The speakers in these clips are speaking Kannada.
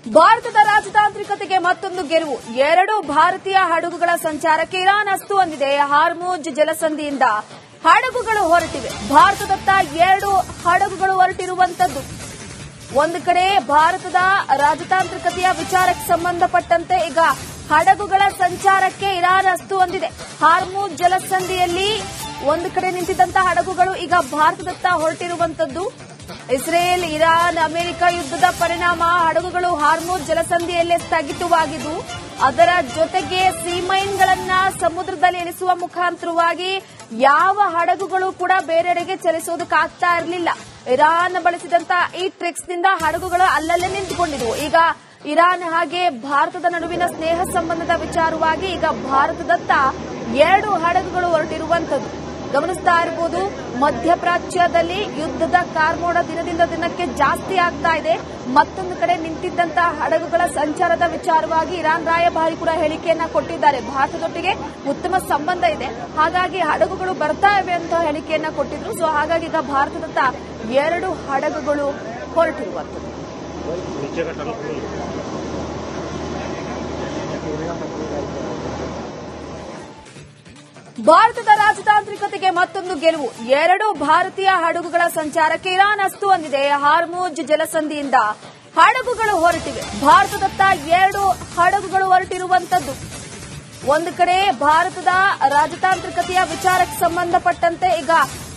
ಭಾರತದ ರಾಜತಾಂತ್ರಿಕತೆಗೆ ಮತ್ತೊಂದು ಗೆಲುವು. 2 ಭಾರತೀಯ ಹಡಗುಗಳ ಸಂಚಾರಕ್ಕೆ ಇರಾನ್ ಅಸ್ತು ಅಂದಿದೆ. ಹಾರ್ಮುಜ್ ಜಲಸಂಧಿಯಿಂದ ಹಡಗುಗಳು ಹೊರಟಿವೆ. ಭಾರತದತ್ತ 2 ಹಡಗುಗಳು ಹೊರಟಿರುವಂತದ್ದು. ಒಂದು ಕಡೆ ಭಾರತದ ರಾಜತಾಂತ್ರಿಕತೆಯ ವಿಚಾರಕ್ಕೆ ಸಂಬಂಧಪಟ್ಟಂತೆ ಈಗ ಹಡಗುಗಳ ಸಂಚಾರಕ್ಕೆ ಇರಾನ್ ಅಸ್ತು ಅಂದಿದೆ. ಹಾರ್ಮುಜ್ ಜಲಸಂಧಿಯಲ್ಲಿ ಒಂದು ಕಡೆ ನಿಂತಿದ್ದಂತಹ ಹಡಗುಗಳು ಈಗ ಭಾರತದತ್ತ ಹೊರಟಿರುವಂತದ್ದು. ಇಸ್ರೇಲ್, ಇರಾನ್, ಅಮೆರಿಕ ಯುದ್ಧದ ಪರಿಣಾಮ ಹಡಗುಗಳು ಹಾರ್ಮುಜ್ ಜಲಸಂಧಿಯಲ್ಲೇ ಸ್ಥಗಿತವಾಗಿದ್ದು, ಅದರ ಜೊತೆಗೆ ಸೀಮೈನ್ಗಳನ್ನ ಸಮುದ್ರದಲ್ಲಿ ಇಳಿಸುವ ಮುಖಾಂತರವಾಗಿ ಯಾವ ಹಡಗುಗಳು ಕೂಡ ಬೇರೆಡೆಗೆ ಚಲಿಸೋದಕ್ಕಾಗ್ತಾ ಇರಲಿಲ್ಲ. ಇರಾನ್ ಬಳಸಿದಂತಹ ಈ ಟ್ರಿಕ್ಸ್ನಿಂದ ಹಡಗುಗಳು ಅಲ್ಲಲ್ಲೇ ನಿಂತುಕೊಂಡಿದ್ವು. ಈಗ ಇರಾನ್ ಹಾಗೆ ಭಾರತದ ನಡುವಿನ ಸ್ನೇಹ ಸಂಬಂಧದ ವಿಚಾರವಾಗಿ ಈಗ ಭಾರತದತ್ತ 2 ಹಡಗುಗಳು ಹೊರಟಿರುವಂತದ್ದು ಗಮನಿಸ್ತಾ ಇರಬಹುದು. ಮಧ್ಯಪ್ರಾಚ್ಯದಲ್ಲಿ ಯುದ್ಧದ ಕಾರ್ಮೋಡ ದಿನದಿಂದ ದಿನಕ್ಕೆ ಜಾಸ್ತಿ ಆಗ್ತಾ ಇದೆ. ಮತ್ತೊಂದು ಕಡೆ ನಿಂತಿದ್ದಂತಹ ಹಡಗುಗಳ ಸಂಚಾರದ ವಿಚಾರವಾಗಿ ಇರಾನ್ ರಾಯಭಾರಿ ಕೂಡ ಹೇಳಿಕೆಯನ್ನ ಕೊಟ್ಟಿದ್ದಾರೆ. ಭಾರತದೊಟ್ಟಿಗೆ ಉತ್ತಮ ಸಂಬಂಧ ಇದೆ, ಹಾಗಾಗಿ ಹಡಗುಗಳು ಬರ್ತಾ ಇವೆ ಅಂತ ಹೇಳಿಕೆಯನ್ನ ಕೊಟ್ಟಿದ್ರು. ಸೊ ಹಾಗಾಗಿ ಈಗ ಭಾರತದತ್ತ 2 ಹಡಗುಗಳು ಹೊರಟಿರುವಂತದ್ದು. ಭಾರತದ ರಾಜತಾಂತ್ರಿಕತೆಗೆ ಮತ್ತೊಂದು ಗೆಲುವು. 2 ಭಾರತೀಯ ಹಡಗುಗಳ ಸಂಚಾರಕ್ಕೆ ಇರಾನ್ ಅಸ್ತು ಅಂದಿದೆ. ಹಾರ್ಮುಜ್ ಜಲಸಂಧಿಯಿಂದ ಹಡಗುಗಳು ಹೊರಟಿವೆ. ಭಾರತದತ್ತ 2 ಹಡಗುಗಳು ಹೊರಟಿರುವಂತದ್ದು. ಒಂದು ಕಡೆ ಭಾರತದ ರಾಜತಾಂತ್ರಿಕತೆಯ ವಿಚಾರಕ್ಕೆ ಸಂಬಂಧಪಟ್ಟಂತೆ ಈಗ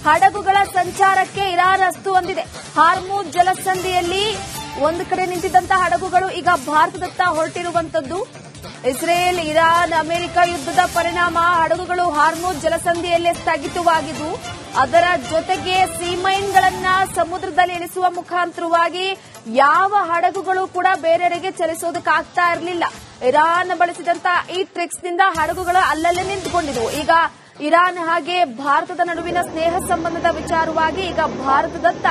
ಹಡಗುಗಳ ಸಂಚಾರಕ್ಕೆ ಇರಾನ್ ಅಸ್ತು ಅಂದಿದೆ. ಹಾರ್ಮುಜ್ ಜಲಸಂಧಿಯಲ್ಲಿ ಒಂದು ಕಡೆ ನಿಂತಿದ್ದಂತಹ ಹಡಗುಗಳು ಈಗ ಭಾರತದತ್ತ ಹೊರಟಿರುವಂತದ್ದು. ಇಸ್ರೇಲ್, ಇರಾನ್, ಅಮೆರಿಕ ಯುದ್ಧದ ಪರಿಣಾಮ ಹಡಗುಗಳು ಹಾರ್ಮುಜ್ ಜಲಸಂಧಿಯಲ್ಲೇ ಸ್ಥಗಿತವಾಗಿದ್ದು, ಅದರ ಜೊತೆಗೆ ಸೀಮೈನ್ಗಳನ್ನ ಸಮುದ್ರದಲ್ಲಿ ಇಳಿಸುವ ಮುಖಾಂತರವಾಗಿ ಯಾವ ಹಡಗುಗಳು ಕೂಡ ಬೇರೆಡೆಗೆ ಚಲಿಸೋದಕ್ಕಾಗ್ತಾ ಇರಲಿಲ್ಲ. ಇರಾನ್ ಬಳಸಿದಂತಹ ಈ ಟ್ರಿಕ್ಸ್ನಿಂದ ಹಡಗುಗಳು ಅಲ್ಲಲ್ಲೇ ನಿಂತುಕೊಂಡಿದ್ವು. ಈಗ ಇರಾನ್ ಹಾಗೆ ಭಾರತದ ನಡುವಿನ ಸ್ನೇಹ ಸಂಬಂಧದ ವಿಚಾರವಾಗಿ ಈಗ ಭಾರತದತ್ತ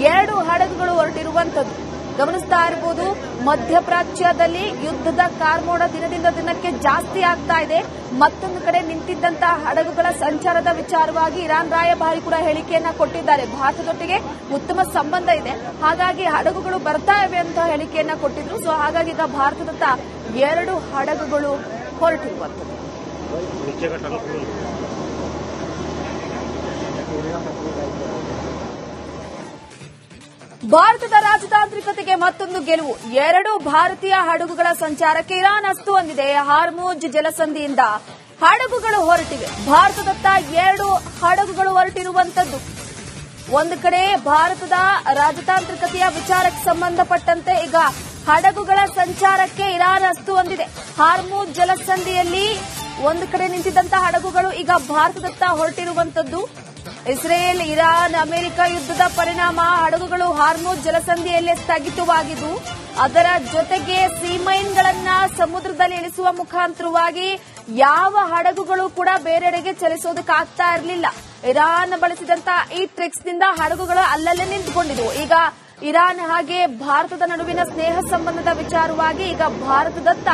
2 ಹಡಗುಗಳು ಹೊರಟಿರುವಂತದ್ದು ಗಮನಿಸ್ತಾ ಇರಬಹುದು. ಮಧ್ಯಪ್ರಾಚ್ಯದಲ್ಲಿ ಯುದ್ಧದ ಕಾರ್ಮೋಡ ದಿನದಿಂದ ದಿನಕ್ಕೆ ಜಾಸ್ತಿ ಆಗ್ತಾ ಇದೆ. ಮತ್ತೊಂದು ಕಡೆ ನಿಂತಿದ್ದಂತಹ ಹಡಗುಗಳ ಸಂಚಾರದ ವಿಚಾರವಾಗಿ ಇರಾನ್ ರಾಯಭಾರಿ ಕೂಡ ಹೇಳಿಕೆಯನ್ನ ಕೊಟ್ಟಿದ್ದಾರೆ. ಭಾರತದೊಟ್ಟಿಗೆ ಉತ್ತಮ ಸಂಬಂಧ ಇದೆ, ಹಾಗಾಗಿ ಹಡಗುಗಳು ಬರ್ತಾ ಇವೆ ಅಂತ ಹೇಳಿಕೆಯನ್ನ ಕೊಟ್ಟಿದ್ರು. ಸೊ ಹಾಗಾಗಿ ಈಗ ಭಾರತದತ್ತ 2 ಹಡಗುಗಳು ಹೊರಟಿರುವಂತದ್ದು. ಭಾರತದ ರಾಜತಾಂತ್ರಿಕತೆಗೆ ಮತ್ತೊಂದು ಗೆಲುವು. 2 ಭಾರತೀಯ ಹಡಗುಗಳ ಸಂಚಾರಕ್ಕೆ ಇರಾನ್ ಅಸ್ತು ಅಂದಿದೆ. ಹಾರ್ಮುಜ್ ಜಲಸಂಧಿಯಿಂದ ಹಡಗುಗಳು ಹೊರಟಿವೆ. ಭಾರತದತ್ತ 2 ಹಡಗುಗಳು ಹೊರಟಿರುವಂತದ್ದು. ಒಂದು ಕಡೆ ಭಾರತದ ರಾಜತಾಂತ್ರಿಕತೆಯ ವಿಚಾರಕ್ಕೆ ಸಂಬಂಧಪಟ್ಟಂತೆ ಈಗ ಹಡಗುಗಳ ಸಂಚಾರಕ್ಕೆ ಇರಾನ್ ಅಸ್ತು ಅಂದಿದೆ. ಹಾರ್ಮುಜ್ ಜಲಸಂಧಿಯಲ್ಲಿ ಒಂದು ಕಡೆ ನಿಂತಿದ್ದಂತಹ ಹಡಗುಗಳು ಈಗ ಭಾರತದತ್ತ ಹೊರಟಿರುವಂತದ್ದು. ಇಸ್ರೇಲ್, ಇರಾನ್, ಅಮೆರಿಕ ಯುದ್ಧದ ಪರಿಣಾಮ ಹಡಗುಗಳು ಹಾರ್ಮುಜ್ ಜಲಸಂಧಿಯಲ್ಲೇ ಸ್ಥಗಿತವಾಗಿದ್ದು, ಅದರ ಜೊತೆಗೆ ಸೀಮೈನ್ಗಳನ್ನ ಸಮುದ್ರದಲ್ಲಿ ಇಳಿಸುವ ಮುಖಾಂತರವಾಗಿ ಯಾವ ಹಡಗುಗಳು ಕೂಡ ಬೇರೆಡೆಗೆ ಚಲಿಸೋದಕ್ಕಾಗ್ತಾ ಇರಲಿಲ್ಲ. ಇರಾನ್ ಬಳಸಿದಂತಹ ಈ ಟ್ರಿಕ್ಸ್ನಿಂದ ಹಡಗುಗಳು ಅಲ್ಲಲ್ಲೇ ನಿಂತುಕೊಂಡಿದ್ವು. ಈಗ ಇರಾನ್ ಹಾಗೆ ಭಾರತದ ನಡುವಿನ ಸ್ನೇಹ ಸಂಬಂಧದ ವಿಚಾರವಾಗಿ ಈಗ ಭಾರತದತ್ತ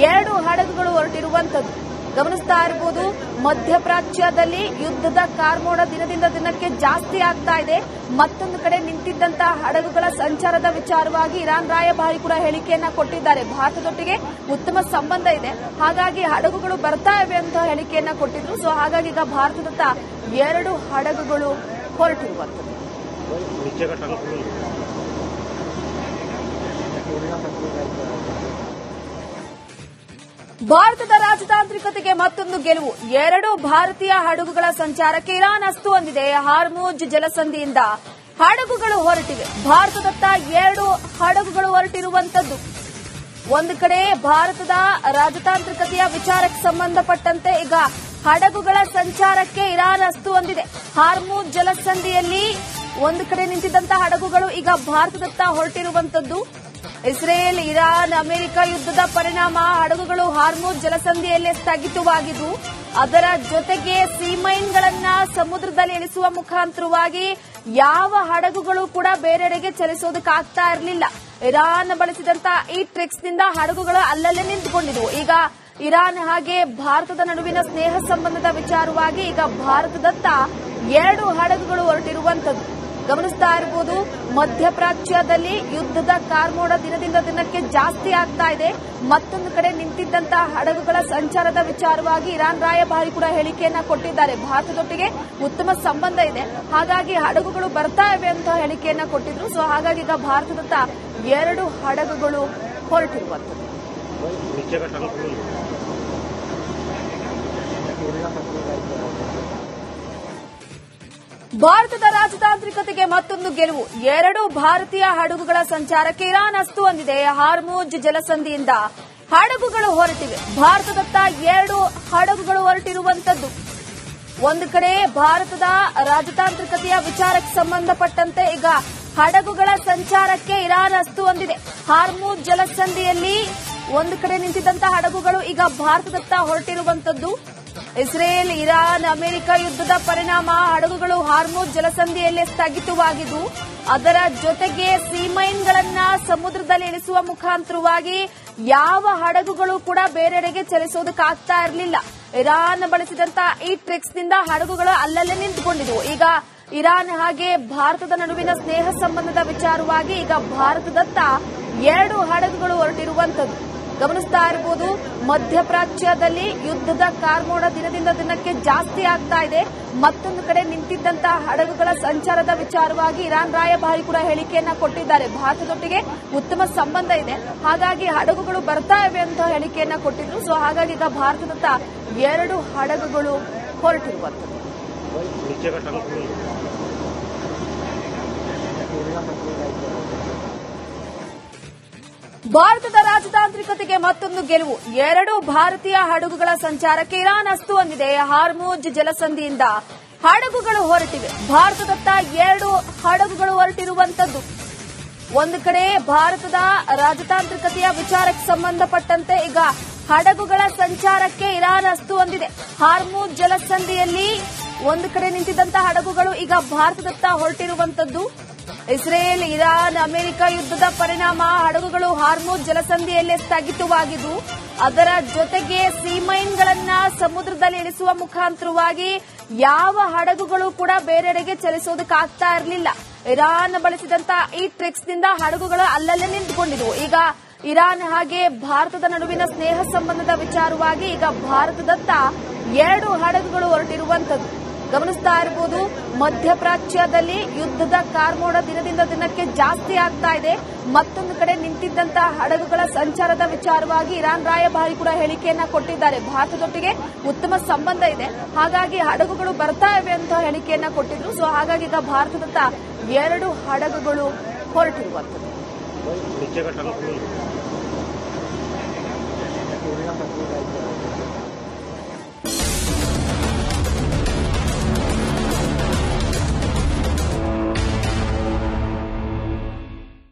2 ಹಡಗುಗಳು ಹೊರಟಿರುವಂತದ್ದು ಗಮನಿಸ್ತಾ ಇರಬಹುದು. ಮಧ್ಯಪ್ರಾಚ್ಯದಲ್ಲಿ ಯುದ್ಧದ ಕಾರ್ಮೋಡ ದಿನದಿಂದ ದಿನಕ್ಕೆ ಜಾಸ್ತಿ ಆಗ್ತಾ ಇದೆ. ಮತ್ತೊಂದು ಕಡೆ ನಿಂತಿದ್ದಂತಹ ಹಡಗುಗಳ ಸಂಚಾರದ ವಿಚಾರವಾಗಿ ಇರಾನ್ ರಾಯಭಾರಿ ಕೂಡ ಹೇಳಿಕೆಯನ್ನ ಕೊಟ್ಟಿದ್ದಾರೆ. ಭಾರತದೊಟ್ಟಿಗೆ ಉತ್ತಮ ಸಂಬಂಧ ಇದೆ, ಹಾಗಾಗಿ ಹಡಗುಗಳು ಬರ್ತಾ ಇವೆ ಅಂತ ಹೇಳಿಕೆಯನ್ನ ಕೊಟ್ಟಿದ್ರು. ಸೊ ಹಾಗಾಗಿ ಈಗ ಭಾರತದತ್ತ 2 ಹಡಗುಗಳು ಹೊರಟಿರುವಂತದ್ದು. ಭಾರತದ ರಾಜತಾಂತ್ರಿಕತೆಗೆ ಮತ್ತೊಂದು ಗೆಲುವು. 2 ಭಾರತೀಯ ಹಡಗುಗಳ ಸಂಚಾರಕ್ಕೆ ಇರಾನ್ ಅಸ್ತು ಅಂದಿದೆ. ಹಾರ್ಮುಜ್ ಜಲಸಂಧಿಯಿಂದ ಹಡಗುಗಳು ಹೊರಟಿವೆ. ಭಾರತದತ್ತ 2 ಹಡಗುಗಳು ಹೊರಟಿರುವಂತದ್ದು. ಒಂದು ಕಡೆ ಭಾರತದ ರಾಜತಾಂತ್ರಿಕತೆಯ ವಿಚಾರಕ್ಕೆ ಸಂಬಂಧಪಟ್ಟಂತೆ ಈಗ ಹಡಗುಗಳ ಸಂಚಾರಕ್ಕೆ ಇರಾನ್ ಅಸ್ತು ಅಂದಿದೆ. ಹಾರ್ಮುಜ್ ಜಲಸಂಧಿಯಲ್ಲಿ ಒಂದು ಕಡೆ ನಿಂತಿದ್ದಂತಹ ಹಡಗುಗಳು ಈಗ ಭಾರತದತ್ತ ಹೊರಟಿರುವಂತದ್ದು. ಇಸ್ರೇಲ್, ಇರಾನ್, ಅಮೆರಿಕ ಯುದ್ಧದ ಪರಿಣಾಮ ಹಡಗುಗಳು ಹಾರ್ಮುಜ್ ಜಲಸಂಧಿಯಲ್ಲೇ ಸ್ಥಗಿತವಾಗಿದ್ದು, ಅದರ ಜೊತೆಗೆ ಸೀಮೈನ್ಗಳನ್ನ ಸಮುದ್ರದಲ್ಲಿ ಇಳಿಸುವ ಮುಖಾಂತರವಾಗಿ ಯಾವ ಹಡಗುಗಳು ಕೂಡ ಬೇರೆಡೆಗೆ ಚಲಿಸೋದಕ್ಕಾಗ್ತಾ ಇರಲಿಲ್ಲ. ಇರಾನ್ ಬಳಸಿದಂತಹ ಈ ಟ್ರಿಕ್ಸ್ನಿಂದ ಹಡಗುಗಳು ಅಲ್ಲಲ್ಲೇ ನಿಂತುಕೊಂಡಿದ್ವು. ಈಗ ಇರಾನ್ ಹಾಗೆ ಭಾರತದ ನಡುವಿನ ಸ್ನೇಹ ಸಂಬಂಧದ ವಿಚಾರವಾಗಿ ಈಗ ಭಾರತದತ್ತ 2 ಹಡಗುಗಳು ಹೊರಟಿರುವಂತದ್ದು ಗಮನಿಸ್ತಾ ಇರಬಹುದು. ಮಧ್ಯಪ್ರಾಚ್ಯದಲ್ಲಿ ಯುದ್ಧದ ಕಾರ್ಮೋಡ ದಿನದಿಂದ ದಿನಕ್ಕೆ ಜಾಸ್ತಿ ಆಗ್ತಾ ಇದೆ. ಮತ್ತೊಂದು ಕಡೆ ನಿಂತಿದ್ದಂತಹ ಹಡಗುಗಳ ಸಂಚಾರದ ವಿಚಾರವಾಗಿ ಇರಾನ್ ರಾಯಭಾರಿ ಕೂಡ ಹೇಳಿಕೆಯನ್ನ ಕೊಟ್ಟಿದ್ದಾರೆ. ಭಾರತದೊಟ್ಟಿಗೆ ಉತ್ತಮ ಸಂಬಂಧ ಇದೆ, ಹಾಗಾಗಿ ಹಡಗುಗಳು ಬರ್ತಾ ಇವೆ ಅಂತ ಹೇಳಿಕೆಯನ್ನ ಕೊಟ್ಟಿದ್ರು. ಸೊ ಹಾಗಾಗಿ ಈಗ ಭಾರತದತ್ತ 2 ಹಡಗುಗಳು ಹೊರಟಿರುವಂತದ್ದು. ಭಾರತದ ರಾಜತಾಂತ್ರಿಕತೆಗೆ ಮತ್ತೊಂದು ಗೆಲುವು. 2 ಭಾರತೀಯ ಹಡಗುಗಳ ಸಂಚಾರಕ್ಕೆ ಇರಾನ್ ಅಸ್ತು ಅಂದಿದೆ. ಹಾರ್ಮುಜ್ ಜಲಸಂಧಿಯಿಂದ ಹಡಗುಗಳು ಹೊರಟಿವೆ. ಭಾರತದತ್ತ 2 ಹಡಗುಗಳು ಹೊರಟಿರುವಂತದ್ದು. ಒಂದು ಕಡೆ ಭಾರತದ ರಾಜತಾಂತ್ರಿಕತೆಯ ವಿಚಾರಕ್ಕೆ ಸಂಬಂಧಪಟ್ಟಂತೆ ಈಗ ಹಡಗುಗಳ ಸಂಚಾರಕ್ಕೆ ಇರಾನ್ ಅಸ್ತು ಅಂದಿದೆ. ಹಾರ್ಮುಜ್ ಜಲಸಂಧಿಯಲ್ಲಿ ಒಂದು ಕಡೆ ನಿಂತಿದ್ದಂತಹ ಹಡಗುಗಳು ಈಗ ಭಾರತದತ್ತ ಹೊರಟಿರುವಂತದ್ದು. ಇಸ್ರೇಲ್, ಇರಾನ್, ಅಮೆರಿಕ ಯುದ್ಧದ ಪರಿಣಾಮ ಹಡಗುಗಳು ಹಾರ್ಮುಜ್ ಜಲಸಂಧಿಯಲ್ಲೇ ಸ್ಥಗಿತವಾಗಿದ್ದು, ಅದರ ಜೊತೆಗೆ ಸೀಮೈನ್ಗಳನ್ನ ಸಮುದ್ರದಲ್ಲಿ ಇಳಿಸುವ ಮುಖಾಂತರವಾಗಿ ಯಾವ ಹಡಗುಗಳು ಕೂಡ ಬೇರೆಡೆಗೆ ಚಲಿಸೋದಕ್ಕಾಗ್ತಾ ಇರಲಿಲ್ಲ. ಇರಾನ್ ಬಳಸಿದಂತಹ ಈ ಟ್ರಿಕ್ಸ್ ನಿಂದ ಹಡಗುಗಳು ಅಲ್ಲಲ್ಲೇ ನಿಂತುಕೊಂಡಿದ್ವು. ಈಗ ಇರಾನ್ ಹಾಗೆ ಭಾರತದ ನಡುವಿನ ಸ್ನೇಹ ಸಂಬಂಧದ ವಿಚಾರವಾಗಿ ಈಗ ಭಾರತದತ್ತ 2 ಹಡಗುಗಳು ಹೊರಟಿರುವಂತದ್ದು. ಗಮನಿಸ್ತಾ ಇರಬಹುದು. ಮಧ್ಯಪ್ರಾಚ್ಯದಲ್ಲಿ ಯುದ್ಧದ ಕಾರ್ಮೋಡ ದಿನದಿಂದ ದಿನಕ್ಕೆ ಜಾಸ್ತಿ ಆಗ್ತಾ ಇದೆ. ಮತ್ತೊಂದು ಕಡೆ ನಿಂತಿದ್ದಂತಹ ಹಡಗುಗಳ ಸಂಚಾರದ ವಿಚಾರವಾಗಿ ಇರಾನ್ ರಾಯಭಾರಿ ಕೂಡ ಹೇಳಿಕೆಯನ್ನ ಕೊಟ್ಟಿದ್ದಾರೆ. ಭಾರತದೊಟ್ಟಿಗೆ ಉತ್ತಮ ಸಂಬಂಧ ಇದೆ, ಹಾಗಾಗಿ ಹಡಗುಗಳು ಬರ್ತಾ ಇವೆ ಅಂತ ಹೇಳಿಕೆಯನ್ನ ಕೊಟ್ಟಿದ್ರು. ಸೊ ಹಾಗಾಗಿ ಈಗ ಭಾರತದತ್ತ 2 ಹಡಗುಗಳು ಹೊರಟಿರುವಂತದ್ದು. ಭಾರತದ ರಾಜತಾಂತ್ರಿಕತೆಗೆ ಮತ್ತೊಂದು ಗೆಲುವು. 2 ಭಾರತೀಯ ಹಡಗುಗಳ ಸಂಚಾರಕ್ಕೆ ಇರಾನ್ ಅಸ್ತು ಅಂದಿದೆ. ಹಾರ್ಮುಜ್ ಜಲಸಂಧಿಯಿಂದ ಹಡಗುಗಳು ಹೊರಟಿವೆ. ಭಾರತದತ್ತ 2 ಹಡಗುಗಳು ಹೊರಟಿರುವಂತದ್ದು. ಒಂದು ಕಡೆ ಭಾರತದ ರಾಜತಾಂತ್ರಿಕತೆಯ ವಿಚಾರಕ್ಕೆ ಸಂಬಂಧಪಟ್ಟಂತೆ ಈಗ ಹಡಗುಗಳ ಸಂಚಾರಕ್ಕೆ ಇರಾನ್ ಅಸ್ತು ಅಂದಿದೆ. ಹಾರ್ಮುಜ್ ಜಲಸಂಧಿಯಲ್ಲಿ ಒಂದು ಕಡೆ ನಿಂತಿದ್ದಂತಹ ಹಡಗುಗಳು ಈಗ ಭಾರತದತ್ತ ಹೊರಟಿರುವಂತದ್ದು. ಇಸ್ರೇಲ್, ಇರಾನ್, ಅಮೆರಿಕ ಯುದ್ಧದ ಪರಿಣಾಮ ಹಡಗುಗಳು ಹಾರ್ಮುಜ್ ಜಲಸಂಧಿಯಲ್ಲೇ ಸ್ಥಗಿತವಾಗಿದ್ದು, ಅದರ ಜೊತೆಗೆ ಸೀಮೈನ್ಗಳನ್ನ ಸಮುದ್ರದಲ್ಲಿ ಇಳಿಸುವ ಮುಖಾಂತರವಾಗಿ ಯಾವ ಹಡಗುಗಳು ಕೂಡ ಬೇರೆಡೆಗೆ ಚಲಿಸೋದಕ್ಕಾಗ್ತಾ ಇರಲಿಲ್ಲ. ಇರಾನ್ ಬಳಸಿದಂತಹ ಈ ಟ್ರಿಕ್ಸ್ ನಿಂದ ಹಡಗುಗಳು ಅಲ್ಲಲ್ಲೇ ನಿಂತುಕೊಂಡಿದ್ವು. ಈಗ ಇರಾನ್ ಹಾಗೆ ಭಾರತದ ನಡುವಿನ ಸ್ನೇಹ ಸಂಬಂಧದ ವಿಚಾರವಾಗಿ ಈಗ ಭಾರತದತ್ತ 2 ಹಡಗುಗಳು ಹೊರಟಿರುವಂತದ್ದು. ಗಮನಿಸ್ತಾ ಇರಬಹುದು. ಮಧ್ಯಪ್ರಾಚ್ಯದಲ್ಲಿ ಯುದ್ಧದ ಕಾರ್ಮೋಡ ದಿನದಿಂದ ದಿನಕ್ಕೆ ಜಾಸ್ತಿ ಆಗ್ತಾ ಇದೆ. ಮತ್ತೊಂದು ಕಡೆ ನಿಂತಿದ್ದಂತಹ ಹಡಗುಗಳ ಸಂಚಾರದ ವಿಚಾರವಾಗಿ ಇರಾನ್ ರಾಯಭಾರಿ ಕೂಡ ಹೇಳಿಕೆಯನ್ನ ಕೊಟ್ಟಿದ್ದಾರೆ. ಭಾರತದೊಟ್ಟಿಗೆ ಉತ್ತಮ ಸಂಬಂಧ ಇದೆ, ಹಾಗಾಗಿ ಹಡಗುಗಳು ಬರ್ತಾ ಇವೆ ಅಂತ ಹೇಳಿಕೆಯನ್ನ ಕೊಟ್ಟಿದ್ರು. ಸೊ ಹಾಗಾಗಿ ಈಗ ಭಾರತದತ್ತ 2 ಹಡಗುಗಳು ಹೊರಟಿರುವಂತದ್ದು. नीचे का टंक